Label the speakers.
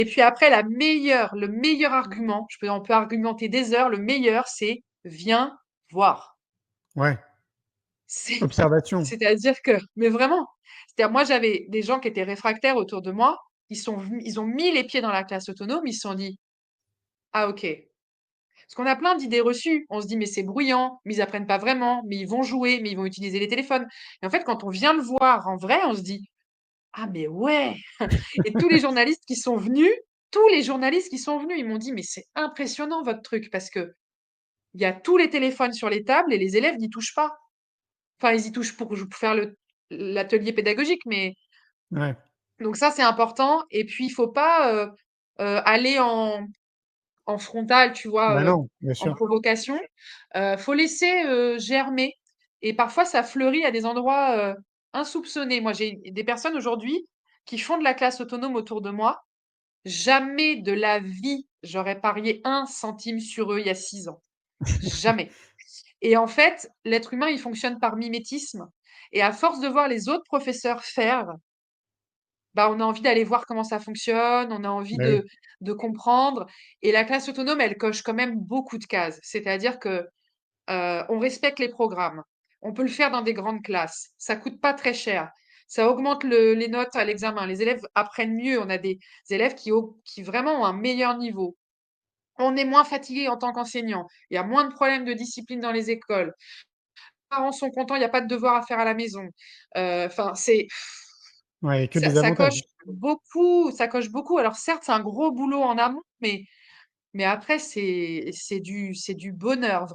Speaker 1: Et puis après, le meilleur argument, on peut argumenter des heures, le meilleur, c'est viens voir.
Speaker 2: Ouais,
Speaker 1: C'est,
Speaker 2: observation.
Speaker 1: c'est-à-dire que, mais vraiment, c'est-à-dire moi j'avais des gens qui étaient réfractaires autour de moi, ils ont mis les pieds dans la classe autonome, ils se sont dit, ah ok. Parce qu'on a plein d'idées reçues. On se dit, mais c'est bruyant, mais ils apprennent pas vraiment, mais ils vont jouer, mais ils vont utiliser les téléphones. Et en fait, quand on vient le voir en vrai, on se dit, ah mais ouais. Et tous les journalistes qui sont venus, ils m'ont dit, mais c'est impressionnant votre truc, parce que il y a tous les téléphones sur les tables et les élèves n'y touchent pas. Enfin, ils y touchent pour faire l'atelier pédagogique, mais
Speaker 2: Ouais.
Speaker 1: donc ça, c'est important. Et puis, il faut pas aller en frontal, tu vois,
Speaker 2: Bah non, bien
Speaker 1: en
Speaker 2: sûr.
Speaker 1: provocation. Faut laisser germer. Et parfois, ça fleurit à des endroits insoupçonnés. Moi, j'ai des personnes aujourd'hui qui font de la classe autonome autour de moi. Jamais de la vie, j'aurais parié 1 centime sur eux il y a 6 ans. Jamais. Et en fait, l'être humain, il fonctionne par mimétisme. Et à force de voir les autres professeurs faire, bah, on a envie d'aller voir comment ça fonctionne, on a envie
Speaker 2: Bah oui.
Speaker 1: de comprendre. Et la classe autonome, elle coche quand même beaucoup de cases. C'est-à-dire que on respecte les programmes. On peut le faire dans des grandes classes. Ça coûte pas très cher. Ça augmente les notes à l'examen. Les élèves apprennent mieux. On a des élèves qui vraiment ont un meilleur niveau. On est moins fatigué en tant qu'enseignant. Il y a moins de problèmes de discipline dans les écoles. Les parents sont contents, il n'y a pas de devoirs à faire à la maison. Enfin,
Speaker 2: Ouais, que des
Speaker 1: ça
Speaker 2: avantages.
Speaker 1: coche beaucoup, ça coche beaucoup. Alors certes, c'est un gros boulot en amont, mais après, c'est du bonheur.